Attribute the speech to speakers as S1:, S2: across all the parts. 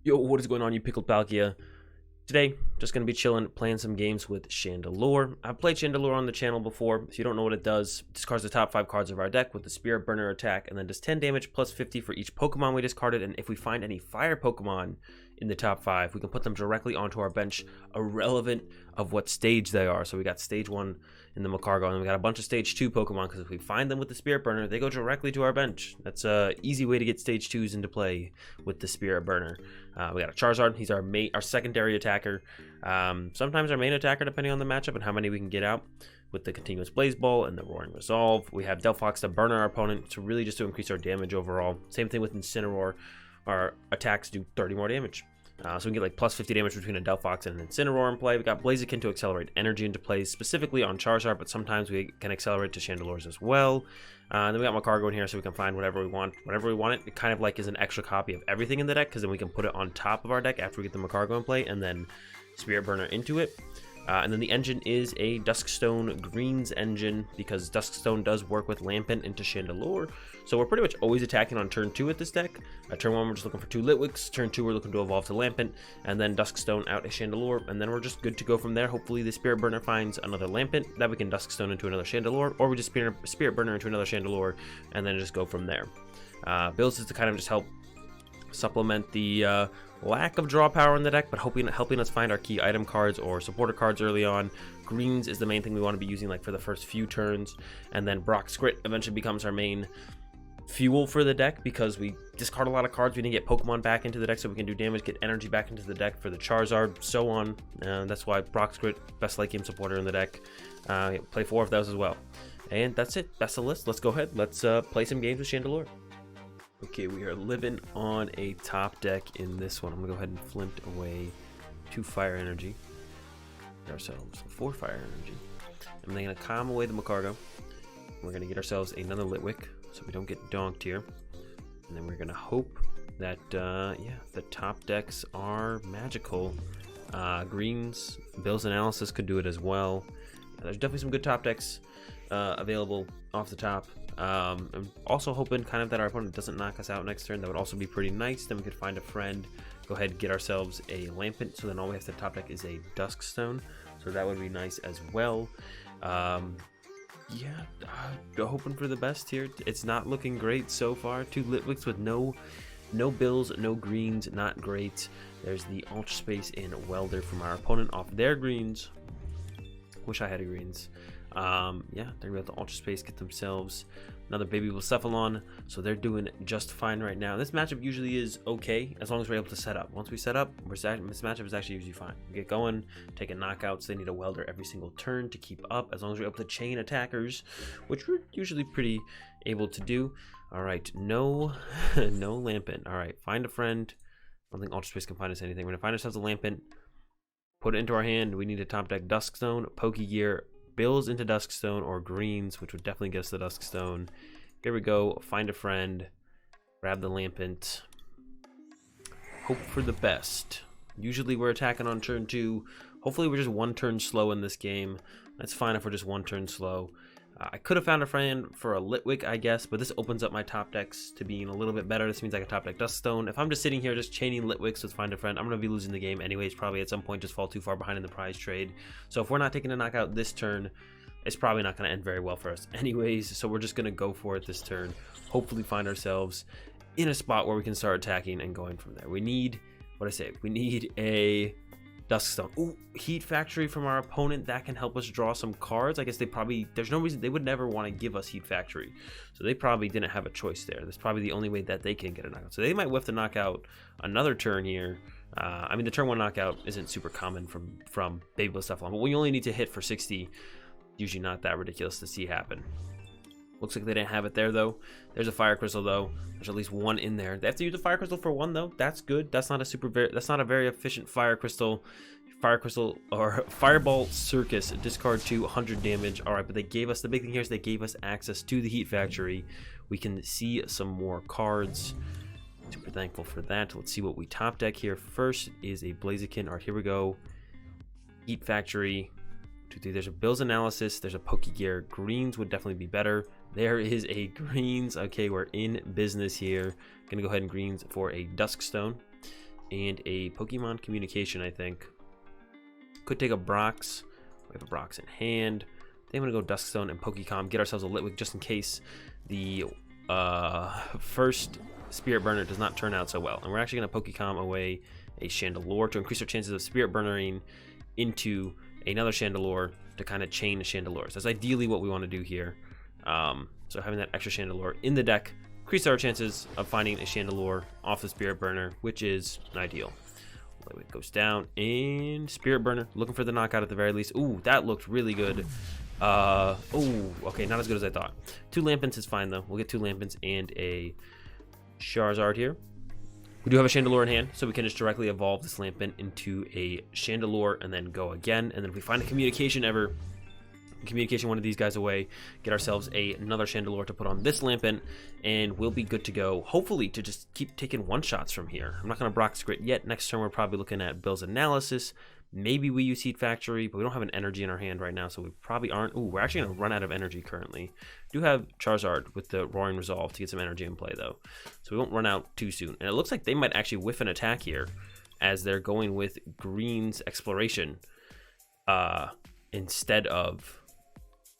S1: Yo, what is going on, you pickled Palkia? Today, just going to be chilling, playing some games with Chandelure. I've played Chandelure on the channel before. If you don't know what it does, it discards the top 5 cards of our deck with the Spirit Burner attack, and then does 10 damage plus 50 for each Pokemon we discarded. And if we find any fire Pokemon in the top 5, we can put them directly onto our bench, irrelevant of what stage they are. So we got stage 1 in the Magcargo, and we got a bunch of stage 2 Pokemon, because if we find them with the Spirit Burner, they go directly to our bench. That's a easy way to get stage 2s into play with the Spirit Burner. We got a Charizard. He's our secondary attacker. Sometimes our main attacker, depending on the matchup and how many we can get out with the continuous Blaze Ball and the Roaring Resolve. We have Delphox to burn our opponent to really just to increase our damage overall. Same thing with Incineroar. Our attacks do 30 more damage. So we can get like plus 50 damage between a Delphox and an Incineroar in play. We got Blaziken to accelerate energy into play, specifically on Charizard, but sometimes we can accelerate to Chandelures as well. And then we got Magcargo in here, so we can find whatever we want. Whenever we want it, it kind of like is an extra copy of everything in the deck, because then we can put it on top of our deck after we get the Magcargo in play, and then Spirit Burner into it. And then the engine is a Dusk Stone Greens engine, because Dusk Stone does work with Lampent into Chandelure. So we're pretty much always attacking on turn 2 with this deck. Turn 1, we're just looking for 2 Litwicks. Turn 2, we're looking to evolve to Lampent, and then Dusk Stone out a Chandelure, and then we're just good to go from there. Hopefully the Spirit Burner finds another Lampent that we can Dusk Stone into another Chandelure, or we just Spirit Burner into another Chandelure, and then just go from there. Builds is to kind of just help supplement the lack of draw power in the deck, but helping us find our key item cards or supporter cards early on. Greens is the main thing we want to be using like for the first few turns, and then Brock's Grit eventually becomes our main fuel for the deck, because we discard a lot of cards. We didn't get Pokemon back into the deck so we can do damage, get energy back into the deck for the Charizard, so on. That's why Brock's Grit, best late game supporter in the deck. Play 4 of those as well. And that's it. That's the list. Let's go ahead. Let's play some games with Chandelure. Okay, we are living on a top deck in this one. I'm gonna go ahead and flint away 2 fire energy. Get ourselves 4 fire energy. I'm then gonna calm away the Magcargo. We're gonna get ourselves another Litwick, so we don't get donked here. And then we're gonna hope that yeah, the top decks are magical. Greens, Bill's Analysis could do it as well. There's definitely some good top decks available off the top. I'm also hoping kind of that our opponent doesn't knock us out next turn. That would also be pretty nice. Then we could find a friend, go ahead and get ourselves a Lampent, so then all we have to top deck is a Dusk Stone, so that would be nice as well. Yeah, hoping for the best here. It's not looking great so far. 2 Litwicks with no bills, no greens, not great. There's the Ultra Space in Welder from our opponent off their greens. Wish I had a greens. Yeah, they're gonna have to Ultra Space, get themselves another baby Blacephalon, so they're doing just fine right now. This matchup usually is okay as long as we're able to set up. Once we set up, this matchup is actually usually fine. We get going, taking knockouts. They need a Welder every single turn to keep up, as long as we're able to chain attackers, which we're usually pretty able to do. All right, no no Lampent. All right, find a friend. I don't think Ultra Space can find us anything. We're gonna find ourselves a Lampent, put it into our hand. We need to top deck Dusk Stone, Pokégear, Bills into Dusk Stone, or greens, which would definitely get us the Dusk Stone. Here we go. Find a friend, grab the Lampent, hope for the best. Usually we're attacking on turn 2. Hopefully we're just 1 turn slow in this game. That's fine if we're just 1 turn slow. I could have found a friend for a Litwick, I guess, but this opens up my top decks to being a little bit better. This means I can top deck Dusk Stone. If I'm just sitting here just chaining Litwicks with Find a Friend, I'm going to be losing the game anyways. Probably at some point just fall too far behind in the prize trade. So if we're not taking a knockout this turn, it's probably not going to end very well for us anyways. So we're just going to go for it this turn. Hopefully find ourselves in a spot where we can start attacking and going from there. We need, we need a Dusk Stone. Ooh, Heat Factory from our opponent. That can help us draw some cards. I guess they probably, there's no reason, they would never want to give us Heat Factory. So they probably didn't have a choice there. That's probably the only way that they can get a knockout. So they might whiff the knockout another turn here. I mean, the turn 1 knockout isn't super common from Baby Blacephalon, but we only need to hit for 60. Usually not that ridiculous to see happen. Looks like they didn't have it there though. There's a Fire Crystal though. There's at least 1 in there. They have to use a Fire Crystal for 1 though. That's good. That's not a very efficient Fire Crystal. Fire Crystal or Fireball Circus. Discard 2, 100 damage. All right, but they gave us, the big thing here is they gave us access to the Heat Factory. We can see some more cards. Super thankful for that. Let's see what we top deck here. First is a Blaziken. All right, here we go. Heat Factory. There's a Bill's Analysis. There's a Pokégear. Greens would definitely be better. There is a greens. Okay, we're in business here. Gonna go ahead and greens for a Dusk Stone. and a Pokemon Communication, I think. Could take a Brox. We have a Brox in hand. I think I'm going to go Dusk Stone and Pokécom. Get ourselves a Litwick just in case the first Spirit Burner does not turn out so well. And we're actually going to Pokécom away a Chandelure to increase our chances of Spirit Burnering into another Chandelure to kind of chain the Chandelures. That's ideally what we want to do here. So having that extra Chandelure in the deck increases our chances of finding a Chandelure off the Spirit Burner, which is ideal. It goes down, and Spirit Burner, looking for the knockout at the very least. Ooh, that looked really good. Ooh, okay, not as good as I thought. 2 Lampents is fine, though. We'll get 2 Lampents and a Charizard here. We do have a Chandelure in hand, so we can just directly evolve this Lampent into a Chandelure and then go again. And then if we find a Communication one of these guys away, get ourselves another Chandelure to put on this Lampent, and we'll be good to go, hopefully, to just keep taking one-shots from here. I'm not going to Brox Grit yet. Next turn, we're probably looking at Bill's Analysis. Maybe we use Heat Factory, but we don't have an energy in our hand right now, so we probably aren't. Ooh, we're actually going to run out of energy currently. We do have Charizard with the Roaring Resolve to get some energy in play, though, so we won't run out too soon. And it looks like they might actually whiff an attack here, as they're going with Green's Exploration instead of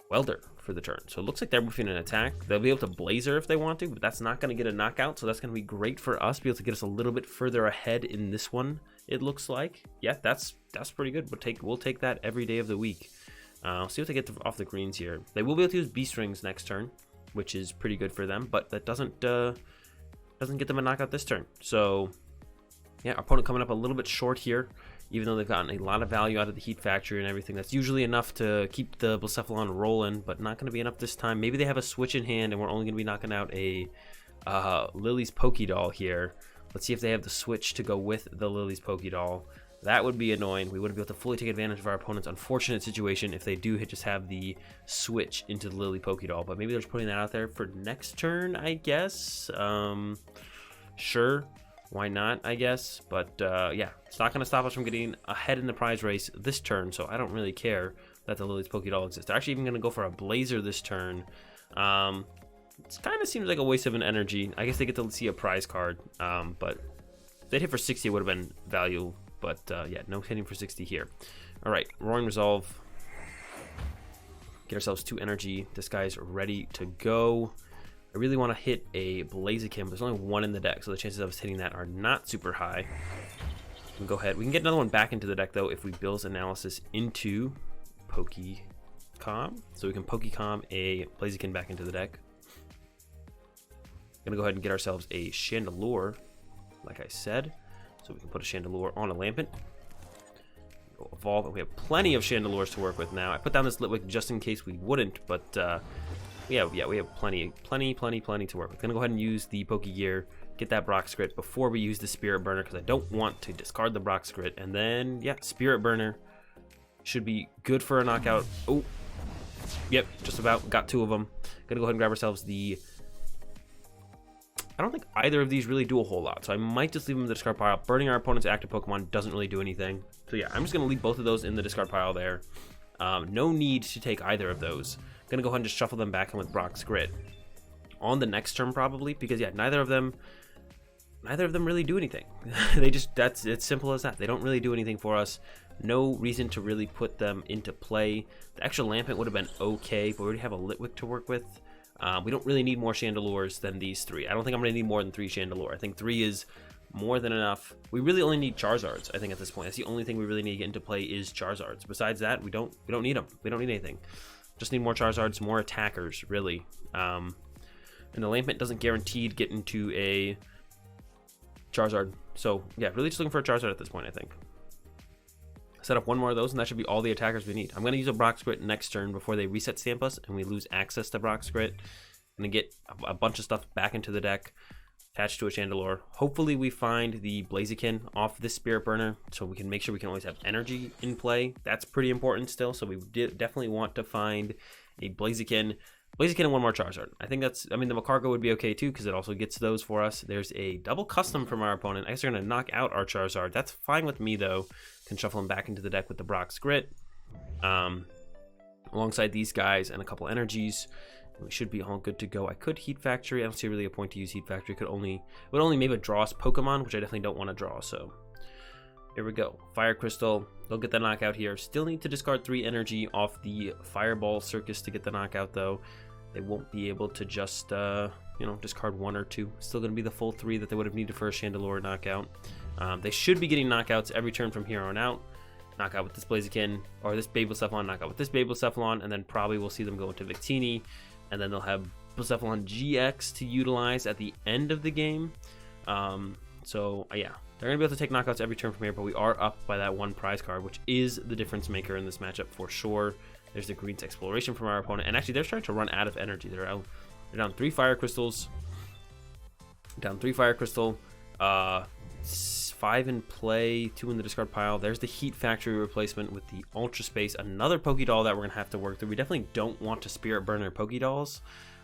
S1: Welder for the turn. So it looks like they're moving an attack. They'll be able to Blazer if they want to, but that's not going to get a knockout, so that's going to be great for us, be able to get us a little bit further ahead in this one, it looks like. Yeah, that's pretty good. We'll take that every day of the week. See what they get off the greens here. They will be able to use Beast Rings next turn, which is pretty good for them, but that doesn't get them a knockout this turn. So yeah, our opponent coming up a little bit short here, even though they've gotten a lot of value out of the Heat Factory and everything. That's usually enough to keep the Blacephalon rolling, but not going to be enough this time. Maybe they have a switch in hand, and we're only going to be knocking out a Lily's Pokédoll here. Let's see if they have the switch to go with the Lily's Pokédoll. That would be annoying. We wouldn't be able to fully take advantage of our opponent's unfortunate situation if they do just have the switch into the Lily Pokédoll. But maybe they're just putting that out there for next turn, I guess. Sure. Why not, I guess? But yeah, it's not going to stop us from getting ahead in the prize race this turn, so I don't really care that the Lily's Pokédoll exists. They're actually even going to go for a Blazer this turn. It kind of seems like a waste of an energy. I guess they get to see a prize card, but if they'd hit for 60, it would have been value. But yeah, no hitting for 60 here. All right, Roaring Resolve. Get ourselves 2 energy. This guy's ready to go. I really want to hit a Blaziken, but there's only 1 in the deck, so the chances of us hitting that are not super high. We can go ahead. We can get another one back into the deck, though, if we Bill's Analysis into Pokécom. So we can Pokécom a Blaziken back into the deck. Gonna go ahead and get ourselves a Chandelure, like I said. So we can put a Chandelure on a Lampent. Go evolve, and we have plenty of Chandelures to work with now. I put down this Litwick just in case we wouldn't, but we have plenty to work with. Gonna go ahead and use the Pokégear, get that Brox Grit before we use the Spirit Burner, because I don't want to discard the Brox Grit. And then yeah, Spirit Burner should be good for a knockout. Oh, yep, just about got 2 of them. Gonna go ahead and grab ourselves the. I don't think either of these really do a whole lot, so I might just leave them in the discard pile. Burning our opponent's active Pokemon doesn't really do anything. So yeah, I'm just gonna leave both of those in the discard pile there. No need to take either of those. Gonna go ahead and just shuffle them back in with Brox Grit on the next turn probably, because yeah, neither of them really do anything. It's simple as that. They don't really do anything for us. No reason to really put them into play. The extra Lampent would have been okay, but we already have a Litwick to work with. We don't really need more Chandelures than these 3. I don't think I'm gonna need more than 3 Chandelure. I think 3 is more than enough. We really only need Charizards, I think, at this point. That's the only thing we really need to get into play is Charizards. Besides that, we don't need them. We don't need anything. Just need more Charizards, more attackers, really. And the Lampent doesn't guaranteed get into a Charizard. So yeah, really just looking for a Charizard at this point, I think. Set up 1 more of those, and that should be all the attackers we need. I'm going to use a Brox Grit next turn before they reset stamp us, and we lose access to Brox Grit. I'm going to get a bunch of stuff back into the deck, attached to a Chandelure. Hopefully we find the Blaziken off this Spirit Burner, so we can make sure we can always have energy in play. That's pretty important still, so we definitely want to find a Blaziken. Blaziken and 1 more Charizard. I think that's, I mean, the Magcargo would be okay too, because it also gets those for us. There's a double custom from our opponent. I guess they're going to knock out our Charizard. That's fine with me, though. Can shuffle them back into the deck with the Brox Grit. Alongside these guys and a couple energies. We should be all good to go. I could Heat Factory. I don't see really a point to use Heat Factory. It would only maybe draw us Pokemon, which I definitely don't want to draw. So here we go. Fire Crystal. They'll get the knockout here. Still need to discard 3 energy off the Fireball Circus to get the knockout, though. They won't be able to just, you know, discard 1 or 2. Still going to be the full 3 that they would have needed for a Chandelure knockout. They should be getting knockouts every turn from here on out. Knockout with this Blaziken, or this Blacephalon, knockout with this Blacephalon, and then probably we'll see them go into Victini, and then they'll have Blacephalon GX to utilize at the end of the game. So yeah, they're going to be able to take knockouts every turn from here, but we are up by that 1 prize card, which is the difference maker in this matchup for sure. There's the Green's Exploration from our opponent, and actually they're starting to run out of energy. They're down 3 Fire Crystals, down 3 Fire Crystal, 5 in play, 2 in the discard pile. There's the Heat Factory replacement with the Ultra Space, another Pokédoll that we're gonna have to work through. We definitely don't want to Spirit Burner Pokédolls,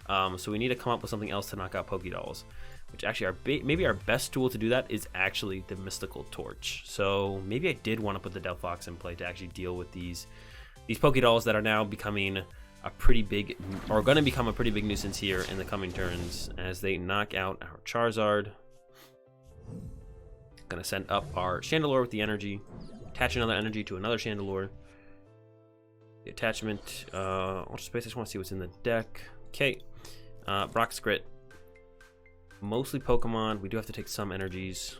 S1: so we need to come up with something else to knock out Pokédolls. Which actually, maybe our best tool to do that is actually the Mystical Torch. So maybe I did want to put the Delphox in play to actually deal with these Pokédolls that are now becoming a pretty big, or going to become a pretty big nuisance here in the coming turns as they knock out our Charizard. Gonna send up our Chandelure with the energy, attach another energy to another Chandelure. The attachment, Ultra Space, I just want to see what's in the deck. Okay, Brock's Grit. Mostly Pokemon. We do have to take some energies.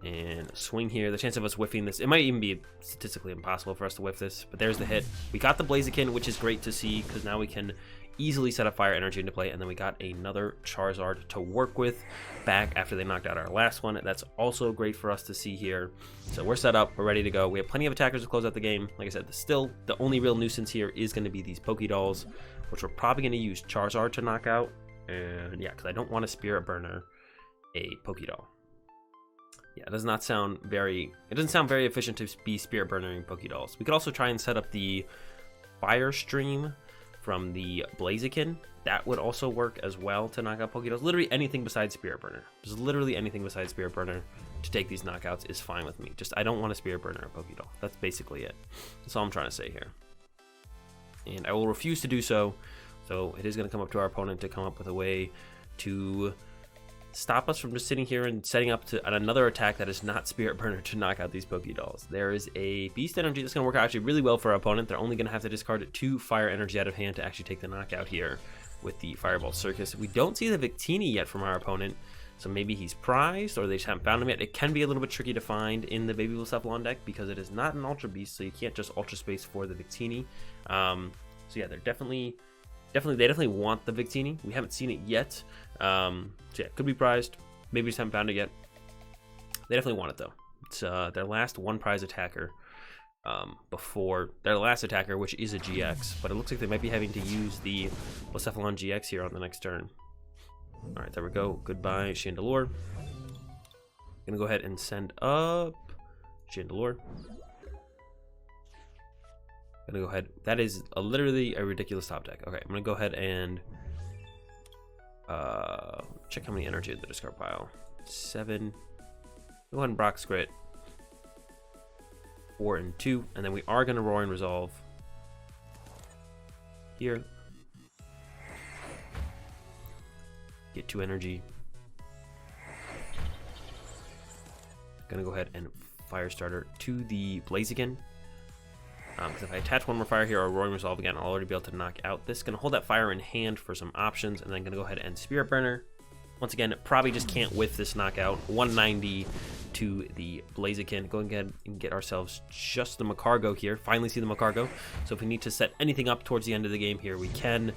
S1: And swing here. The chance of us whiffing this, it might even be statistically impossible for us to whiff this, but there's the hit. We got the Blaziken, which is great to see because now we can easily set up Fire Energy into play, and then we got another Charizard to work with back after they knocked out our last one. That's also great for us to see here. So we're set up, we're ready to go. We have plenty of attackers to close out the game. Like I said, still the only real nuisance here is going to be these Pokédolls, which we're probably going to use Charizard to knock out. And yeah, because I don't want to Spirit Burner a Pokédoll. Yeah, it does not sound very, it doesn't sound very efficient to be Spirit Burnering Pokédolls. We could also try and set up the Fire Stream from the Blaziken. That would also work as well to knock out Pokédolls. Literally anything besides Spirit Burner. Just literally anything besides Spirit Burner to take these knockouts is fine with me. Just I don't want to Spirit Burner a Pokédoll. That's basically it. That's all I'm trying to say here. And I will refuse to do so. So it is going to come up to our opponent to come up with a way to stop us from just sitting here and setting up to another attack that is not Spirit Burner to knock out these Pokédolls. There is a Beast Energy that's going to work out actually really well for our opponent. They're only going to have to discard 2 Fire Energy out of hand to actually take the knockout here with the Fireball Circus. We don't see the Victini yet from our opponent, so maybe he's prized or they just haven't found him yet. It can be a little bit tricky to find in the Baby Blacephalon deck because it is not an Ultra Beast, so you can't just Ultra Space for the Victini. So yeah, they're definitely want the Victini. We haven't seen it yet. So yeah, could be prized. Maybe just haven't found it yet. They definitely want it though. It's their last 1 prize attacker before their last attacker, which is a GX. But it looks like they might be having to use the Blacephalon GX here on the next turn. All right, there we go. Goodbye, Chandelure. Gonna go ahead and send up Chandelure. Gonna go ahead. That is literally a ridiculous top deck. Okay, I'm gonna go ahead and check how many energy in the discard pile. 7. Go ahead and Brock's Grit. 4 and 2, and then we are gonna Roar and Resolve here. Get 2 energy. Gonna go ahead and Fire Starter to the Blaziken. Because if I attach 1 more fire here or Roaring Resolve again, I'll already be able to knock out this. Going to hold that fire in hand for some options, and then going to go ahead and Spirit Burner. Once again, probably just can't whiff this knockout. 190 to the Blaziken. Go ahead and get ourselves just the Magcargo here. Finally see the Magcargo. So if we need to set anything up towards the end of the game here, we can.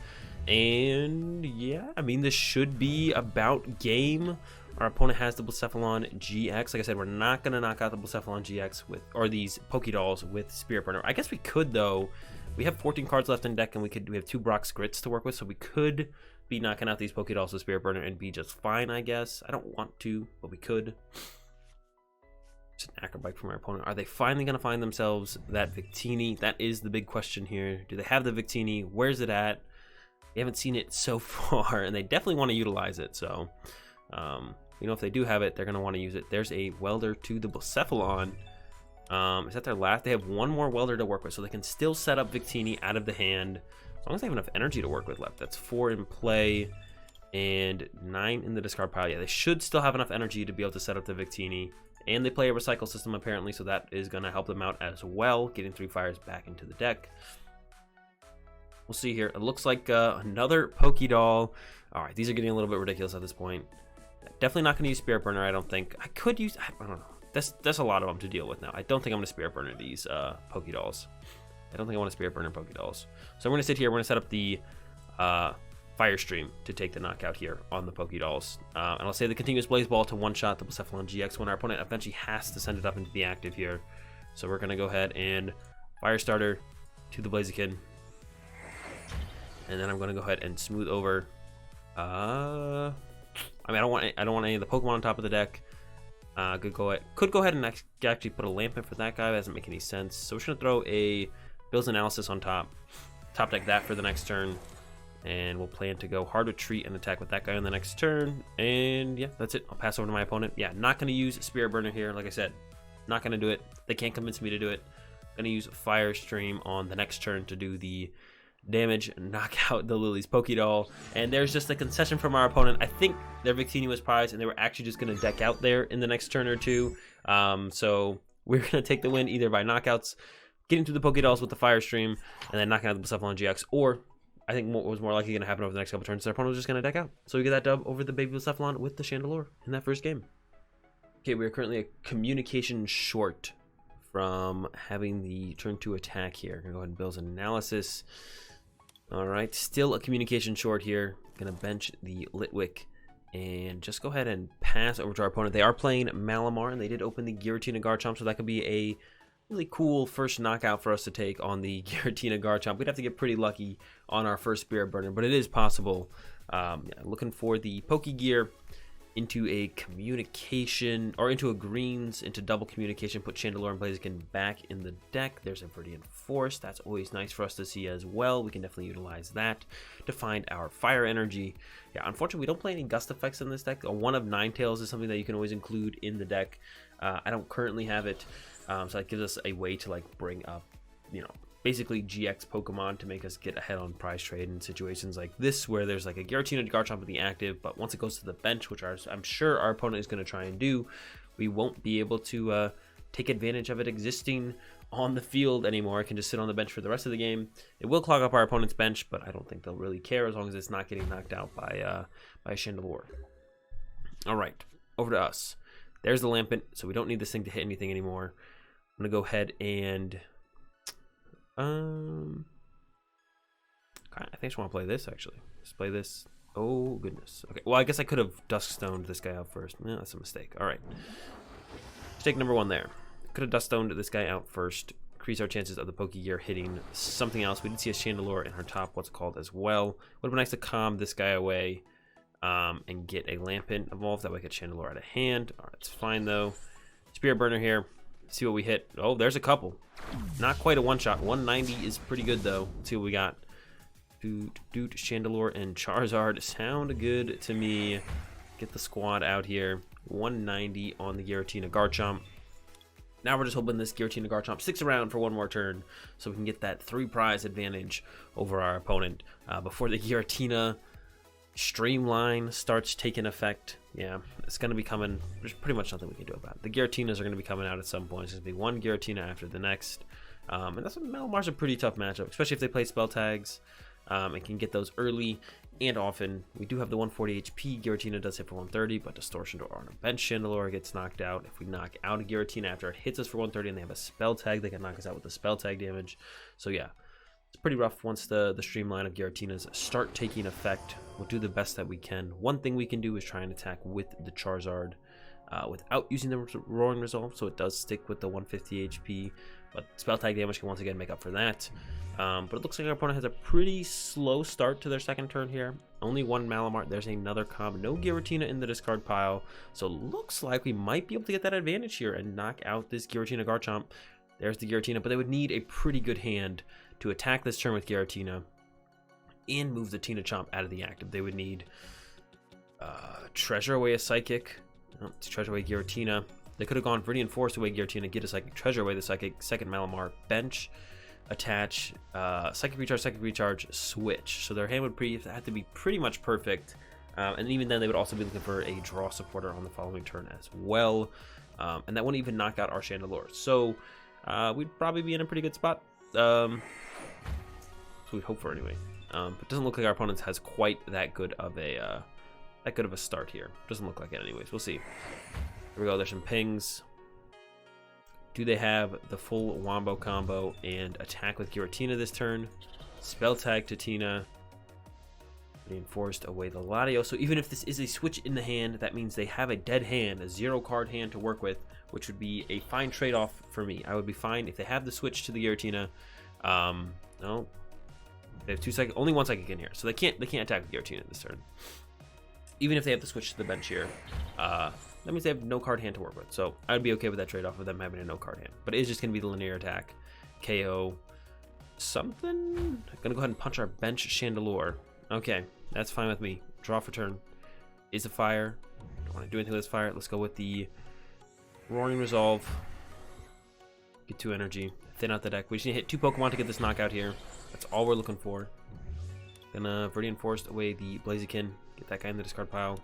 S1: And yeah, I mean, this should be about game. Our opponent has the Blacephalon GX. Like I said, we're not going to knock out the Blacephalon GX with, or these Pokédolls with Spirit Burner. I guess we could, though. We have 14 cards left in deck, and we have 2 Brock's Grits to work with, so we could be knocking out these Pokédolls with Spirit Burner and be just fine, I guess. I don't want to, but we could. It's an Acrobike from our opponent. Are they finally going to find themselves that Victini? That is the big question here. Do they have the Victini? Where's it at? We haven't seen it so far, and they definitely want to utilize it, so... you know, if they do have it, they're going to want to use it. There's a Welder to the Blacephalon. Is that their last? They have 1 more Welder to work with, so they can still set up Victini out of the hand As long as they have enough energy to work with left. That's 4 in play and 9 in the discard pile. Yeah, they should still have enough energy to be able to set up the Victini. And they play a recycle system apparently, so that is going to help them out as well, getting 3 fires back into the deck. We'll see here. It looks like another Pokédoll. All right, these are getting a little bit ridiculous at this point. Definitely not going to use Spirit Burner, I don't think. I could use, I don't know. That's a lot of them to deal with now. I don't think I'm going to Spirit Burner these Pokédolls. I don't think I want to Spirit Burner Pokédolls. So we're going to sit here. We're going to set up the Fire Stream to take the knockout here on the Pokédolls. And I'll say the Continuous Blaze Ball to one-shot the Blaziken GX when our opponent eventually has to send it up into the active here. So we're going to go ahead and Fire Starter to the Blaziken. And then I'm going to go ahead and smooth over. I mean, I don't want any of the Pokemon on top of the deck. Could go ahead and actually put a Lampent for that guy. That doesn't make any sense. So we're just going to throw a Bill's Analysis on top. Top deck that for the next turn. And we'll plan to go Hard Retreat and attack with that guy on the next turn. And yeah, that's it. I'll pass over to my opponent. Yeah, not going to use Spirit Burner here. Like I said, not going to do it. They can't convince me to do it. Going to use Fire Stream on the next turn to do the damage and knock out the Lily's Pokédoll. And there's just a concession from our opponent. I think their Victini was prized and they were actually just going to deck out there in the next turn or two. So we're going to take the win either by knockouts, getting through the Pokédolls with the Fire Stream, and then knocking out the Blaziken GX, or I think what was more likely going to happen over the next couple turns, their opponent was just going to deck out. So we get that dub over the baby Blaziken with the Chandelure in that first game. Okay, we are currently a communication short from having the turn 2 attack here. Gonna go ahead and Bill's Analysis. All right, still a communication short here. Gonna bench the Litwick and just go ahead and pass over to our opponent. They are playing Malamar, and they did open the Giratina Garchomp, so that could be a really cool first knockout for us to take on the Giratina Garchomp. We'd have to get pretty lucky on our first Spirit Burner, but it is possible. Yeah, looking for the Pokégear into a communication, or into a greens, into double communication, put Chandelure and Blaziken back in the deck. There's a Viridian Force. That's always nice for us to see as well. We can definitely utilize that to find our fire energy. Yeah, unfortunately, we don't play any gust effects in this deck. A 1 of Ninetales is something that you can always include in the deck. I don't currently have it, so that gives us a way to like bring up, you know, basically GX Pokemon to make us get ahead on prize trade in situations like this, where there's like a Giratina Garchomp in the active, but once it goes to the bench, which I'm sure our opponent is going to try and do, we won't be able to take advantage of it existing on the field anymore. It can just sit on the bench for the rest of the game. It will clog up our opponent's bench, but I don't think they'll really care as long as it's not getting knocked out by a Chandelure. All right, over to us. There's the Lampent, so we don't need this thing to hit anything anymore. I'm going to go ahead and I think I just want to play this, actually. Just play this. Oh, goodness. Okay, well, I guess I could have Dusk Stoned this guy out first. Yeah, that's a mistake. All right. Mistake number 1 there. Could have Dusk Stoned this guy out first. Increase our chances of the Pokégear hitting something else. We did see a Chandelure in her top, what's called, as well. Would have been nice to calm this guy away and get a Lampent evolved. That way I get Chandelure out of hand. All right, it's fine, though. Spirit Burner here. See what we hit. Oh, there's a couple. Not quite a one-shot. 190 is pretty good, though. Let's see what we got. Chandelure and Charizard sound good to me. Get the squad out here. 190 on the Giratina Garchomp. Now we're just hoping this Giratina Garchomp sticks around for one more turn so we can get that 3 prize advantage over our opponent before the Giratina Streamline starts taking effect. Yeah, it's going to be coming. There's pretty much nothing we can do about it. The Giratinas are going to be coming out at some point. It's going to be one Giratina after the next. And that's what Malamar's a pretty tough matchup, especially if they play spell tags and can get those early and often. We do have the 140 HP. Giratina does hit for 130, but Distortion Door on a bench Chandelure gets knocked out. If we knock out a Giratina after it hits us for 130 and they have a spell tag, they can knock us out with the spell tag damage. So yeah, it's pretty rough once the streamline of Giratinas start taking effect. We'll do the best that we can. One thing we can do is try and attack with the Charizard without using the Roaring Resolve, so it does stick with the 150 HP, but spell tag damage can once again make up for that. But it looks like our opponent has a pretty slow start to their second turn here. Only 1 Malamar. There's another comb. No Giratina in the discard pile, so looks like we might be able to get that advantage here and knock out this Giratina Garchomp. There's the Giratina, but they would need a pretty good hand to attack this turn with Giratina and move the Tina Chomp out of the active. They would need Treasure away a Psychic. Oh, it's Treasure away Giratina. They could have gone Viridian Force away Giratina, get a Psychic, Treasure away the Psychic, second Malamar, bench. attach Psychic Recharge, switch. So their hand would have to be pretty much perfect. And even then, they would also be looking for a draw supporter on the following turn as well. And that wouldn't even knock out our Chandelure. So we'd probably be in a pretty good spot. So we'd hope for anyway. But it doesn't look like our opponent has quite that good of a start here. Doesn't look like it anyways. We'll see. Here we go. There's some pings. Do they have the full Wombo combo and attack with Giratina this turn? Spell tag to Tina. Reinforced away the Latios. So even if this is a switch in the hand, that means they have a dead hand, a 0-card hand to work with, which would be a fine trade-off for me. I would be fine if they have the switch to the Giratina. No, they have 2 seconds, only 1 psychic in here, so they can't attack with Giratina this turn. Even if they have to switch to the bench here, that means they have no card hand to work with. So I'd be okay with that trade-off of them having a no card hand. But it is just gonna be the linear attack, KO, something. I'm gonna go ahead and punch our bench Chandelure. Okay, that's fine with me. Draw for turn. Is a fire. Don't want to do anything with this fire. Let's go with the Roaring Resolve. Get 2 energy. Thin out the deck. We just need to hit 2 Pokemon to get this knockout here. That's all we're looking for. Gonna Viridian Forest away the Blaziken. Get that guy in the discard pile.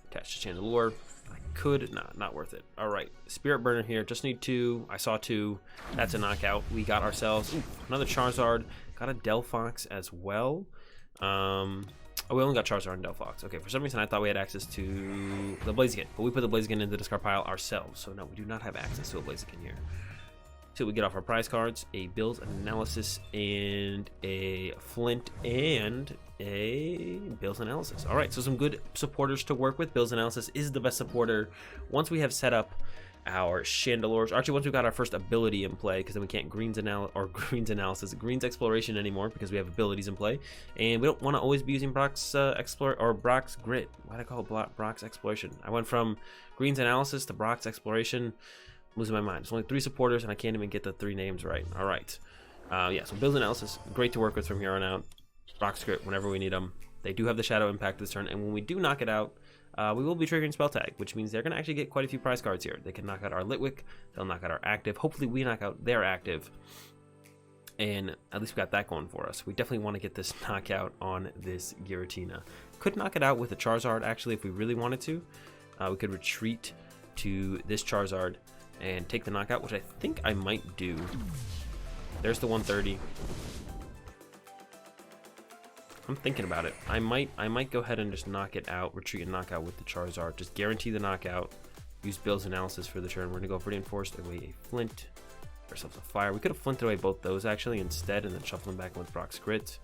S1: Attach to Chandelure. I could not worth it. All right, Spirit Burner here. Just need 2. I saw 2. That's a knockout. We got ourselves another Charizard. Got a Delphox as well. Oh, we only got Charizard and Delphox. Okay, for some reason I thought we had access to the Blaziken, but we put the Blaziken in the discard pile ourselves. So no, we do not have access to a Blaziken here. So we get off our prize cards, a Bills Analysis and a Flint and a Bills Analysis. All right, so some good supporters to work with. Bills Analysis is the best supporter. Once we have set up our Chandelures, actually once we got our first ability in play, because then we can't Greens Exploration anymore because we have abilities in play, and we don't want to always be using Brock's Brock's Grit. Why did I call it Brock's Exploration? I went from Greens Analysis to Brock's Exploration. I'm losing my mind. There's only 3 supporters and I can't even get the 3 names right. All right, yeah. So Bills Analysis, great to work with from here on out. Brock's Grit whenever we need them. They do have the Shadow Impact this turn, and when we do knock it out, we will be triggering Spell Tag, which means they're going to actually get quite a few prize cards here. They can knock out our Litwick, they'll knock out our active. Hopefully we knock out their active, and at least we got that going for us. We definitely want to get this knockout on this Giratina. Could knock it out with a Charizard, actually, if we really wanted to. We could retreat to this Charizard and take the knockout, which I think I might do. There's the 130. I'm thinking about it. I might go ahead and just knock it out, retreat and knock out with the Charizard. Just guarantee the knockout. Use Bill's Analysis for the turn. We're gonna go Viridian Forest away a Flint. Ourselves a fire. We could have flinted away both those actually instead, and then shuffle them back with Brock's Grit.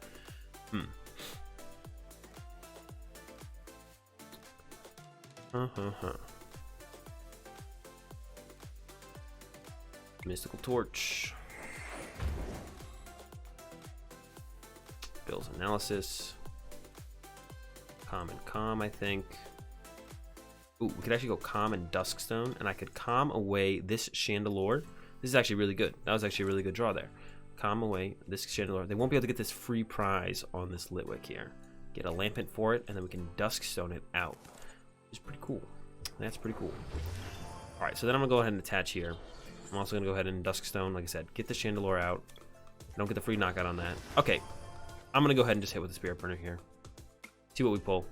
S1: Mystical Torch. Bill's Analysis. Calm and Calm, I think. Ooh, we could actually go Calm and Dusk Stone, and I could calm away this Chandelure. This is actually really good. That was actually a really good draw there. Calm away this Chandelure. They won't be able to get this free prize on this Litwick here. Get a Lampent for it, and then we can Dusk Stone it out. It's pretty cool. That's pretty cool. All right, so then I'm gonna go ahead and attach here. I'm also gonna go ahead and Dusk Stone, like I said, get the Chandelure out. Don't get the free knockout on that. Okay, I'm gonna go ahead and just hit with the Spirit Burner here. See what we pull.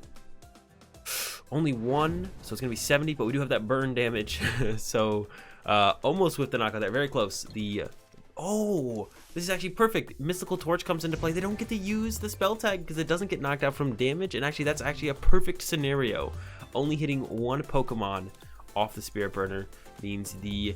S1: Only 1, so it's gonna be 70, but we do have that burn damage. So almost with the knockout there, very close. Oh, this is actually perfect. Mystical Torch comes into play. They don't get to use the spell tag because it doesn't get knocked out from damage, and actually that's actually a perfect scenario. Only hitting 1 Pokemon off the Spirit Burner means the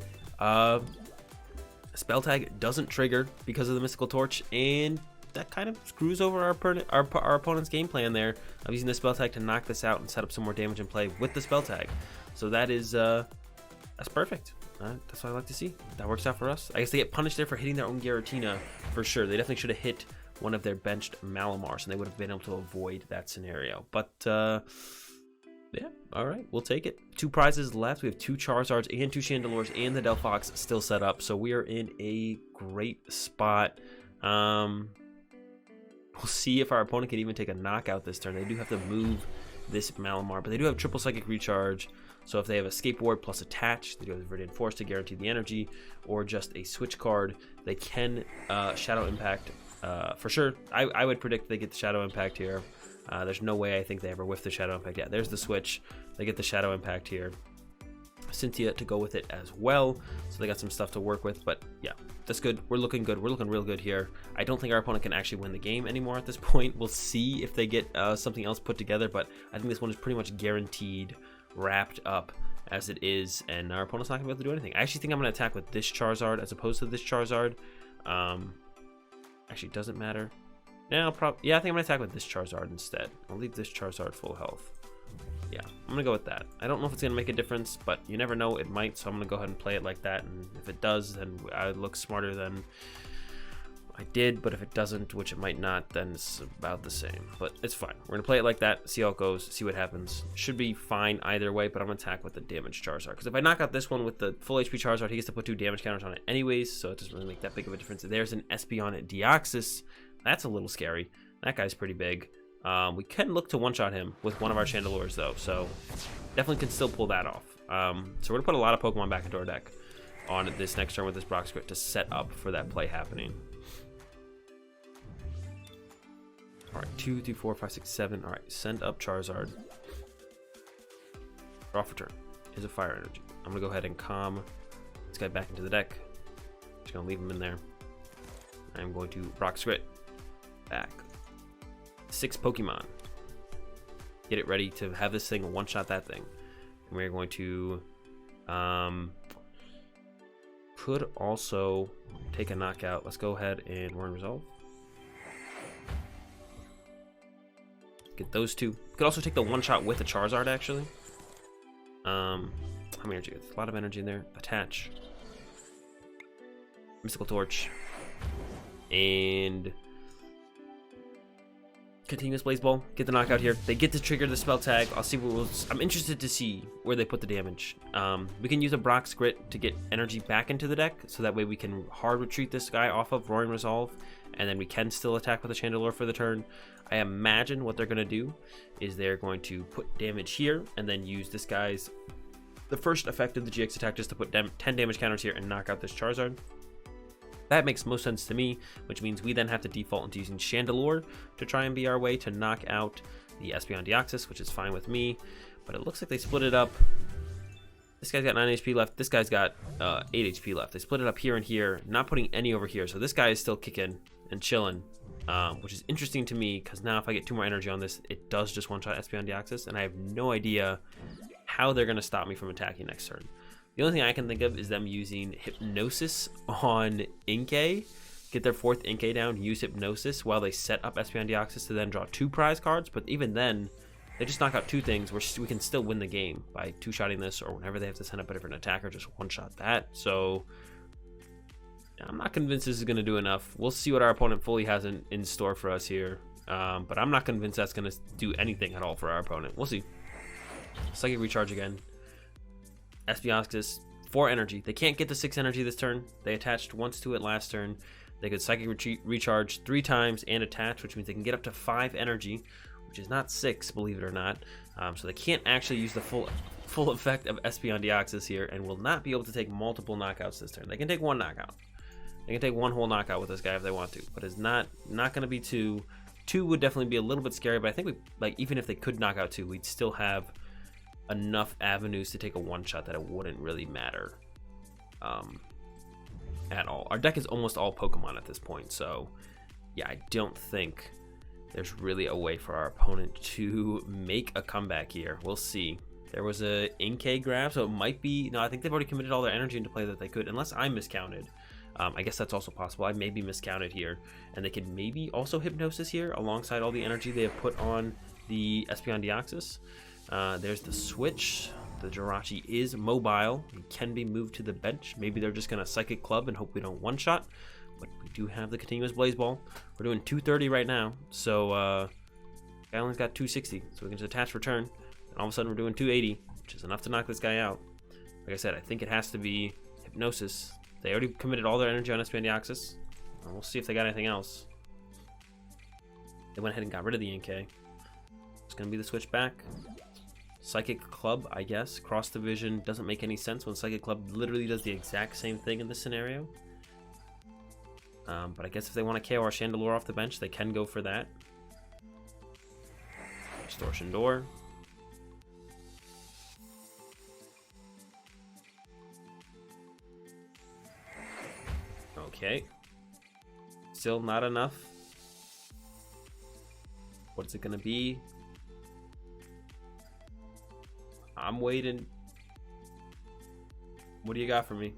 S1: spell tag doesn't trigger because of the Mystical Torch, and that kind of screws over our opponent's game plan there of using the spell tag to knock this out and set up some more damage in play with the spell tag. So that is that's perfect. That's what I like to see. That works out for us. I guess they get punished there for hitting their own Giratina for sure. They definitely should have hit one of their benched Malamars, and they would have been able to avoid that scenario. But yeah, all right, we'll take it. 2 prizes left. We have 2 Charizards and 2 Chandelures and the Delphox still set up, so we are in a great spot. We'll see if our opponent can even take a knockout this turn. They do have to move this Malamar, but they do have triple Psychic Recharge. So if they have a skateboard plus attach, they do have Viridian Force to guarantee the energy, or just a switch card, they can Shadow Impact for sure. I would predict they get the Shadow Impact here. There's no way I think they ever whiff the Shadow Impact. Yeah, there's the switch. They get the Shadow Impact here. Cynthia to go with it as well, so they got some stuff to work with. But yeah, that's good. We're looking good. We're looking real good here. I don't think our opponent can actually win the game anymore at this point. We'll see if they get something else put together, but I think this one is pretty much guaranteed, wrapped up as it is, and our opponent's not gonna be able to do anything. I actually think I'm gonna attack with this Charizard as opposed to this Charizard. Actually, doesn't matter. No, yeah, I think I'm gonna attack with this Charizard instead. I'll leave this Charizard full health. Yeah, I'm gonna go with that. I don't know if it's gonna make a difference, but you never know, it might, so I'm gonna go ahead and play it like that, and if it does, then I look smarter than I did, but if it doesn't, which it might not, then it's about the same. But it's fine. We're gonna play it like that, see how it goes, see what happens. Should be fine either way, but I'm gonna attack with the damaged Charizard, because if I knock out this one with the full HP Charizard, he gets to put 2 damage counters on it anyways, so it doesn't really make that big of a difference. There's an Espeon Deoxys. That's a little scary. That guy's pretty big. We can look to one-shot him with one of our Chandelures, though, so definitely can still pull that off. So we're gonna put a lot of Pokemon back into our deck on this next turn with this Brock Script to set up for that play happening. All right, 2, 3, 4, 5, 6, 7. All right, send up Charizard. Draw for turn. Is a Fire Energy. I'm gonna go ahead and calm this guy back into the deck. Just gonna leave him in there. I'm going to Brock Script back. 6 Pokemon. Get it ready to have this thing one-shot that thing. And we're going to could also take a knockout. Let's go ahead and Roaring Resolve. Get those 2. Could also take the one-shot with a Charizard, actually. How many energy? A lot of energy in there. Attach. Mystical Torch. And Continuous Blaze Ball. Get the knockout here. They get to trigger the spell tag. I'll see what I'm interested to see where they put the damage. We can use a Brock Script to get energy back into the deck, so that way we can hard retreat this guy off of Roaring Resolve, and then we can still attack with a Chandelure for the turn. I imagine what they're going to do is they're going to put damage here and then use this guy's the first effect of the GX attack just to put 10 damage counters here and knock out this Charizard. That makes most sense to me, which means we then have to default into using Chandelure to try and be our way to knock out the Espeon Deoxys, which is fine with me. But it looks like they split it up. This guy's got 9 HP left. This guy's got 8 HP left. They split it up here and here, not putting any over here. So this guy is still kicking and chilling, which is interesting to me because now if I get 2 more energy on this, it does just one-shot Espeon Deoxys, and I have no idea how they're going to stop me from attacking next turn. The only thing I can think of is them using Hypnosis on Inkay, get their 4th Inkay down, use Hypnosis while they set up Espeon Deoxys to then draw 2 prize cards. But even then, they just knock out 2 things where we can still win the game by 2-shotting this, or whenever they have to send up a different attacker, just one-shot that. So I'm not convinced this is going to do enough. We'll see what our opponent fully has in store for us here. But I'm not convinced that's going to do anything at all for our opponent. We'll see. Psychic Recharge again. Espeon 4 energy. They can't get the 6 energy this turn. They attached once to it last turn. They could Psychic Recharge 3 times and attach, which means they can get up to 5 energy, which is not 6, believe it or not. So they can't actually use the full effect of Espeon Deoxys here, and will not be able to take multiple knockouts this turn. They can take 1 knockout. They can take 1 whole knockout with this guy if they want to, but it's not going to be 2. 2 would definitely be a little bit scary, but I think even if they could knock out 2, we'd still have enough avenues to take a one-shot that it wouldn't really matter at all. Our deck is almost all Pokemon at this point, so yeah, I don't think there's really a way for our opponent to make a comeback here. We'll see. There was a Inkay grab, so it might be... No, I think they've already committed all their energy into play that they could, unless I miscounted. I guess that's also possible. I may be miscounted here, and they could maybe also Hypnosis here alongside all the energy they have put on the Espeon Deoxys. There's the switch. The Jirachi is mobile. It can be moved to the bench. Maybe they're just going to Psychic Club and hope we don't one-shot. But we do have the Continuous Blaze Ball. We're doing 230 right now. So, Guyland's got 260. So we can just attach return. And all of a sudden we're doing 280, which is enough to knock this guy out. Like I said, I think it has to be Hypnosis. They already committed all their energy on Espeon Deoxys. We'll see if they got anything else. They went ahead and got rid of the Inkay. It's going to be the switch back. Psychic Club, I guess. Cross Division doesn't make any sense when Psychic Club literally does the exact same thing in this scenario. But I guess if they want to KO our Chandelure off the bench, they can go for that. Distortion Door. Okay. Still not enough. What's it gonna be? I'm waiting. What do you got for me?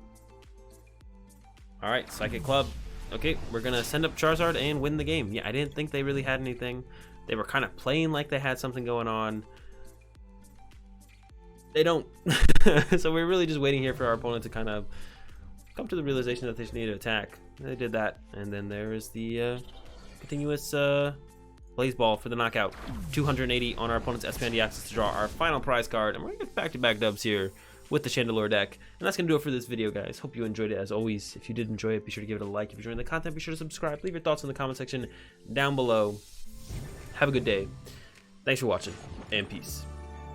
S1: Alright, Psychic Club. Okay, we're gonna send up Charizard and win the game. Yeah, I didn't think they really had anything. They were kind of playing like they had something going on. They don't. So we're really just waiting here for our opponent to kind of come to the realization that they just need to attack. They did that, and then there is the continuous Blaze Ball for the knockout. 280 on our opponent's SMEnergy axis to draw our final prize card, and we're gonna get back-to-back dubs here with the Chandelure deck. And that's gonna do it for this video, guys. Hope you enjoyed it. As always, if you did enjoy it, be sure to give it a like. If you're enjoying the content, be sure to subscribe. Leave your thoughts in the comment section down below. Have a good day. Thanks for watching, and peace.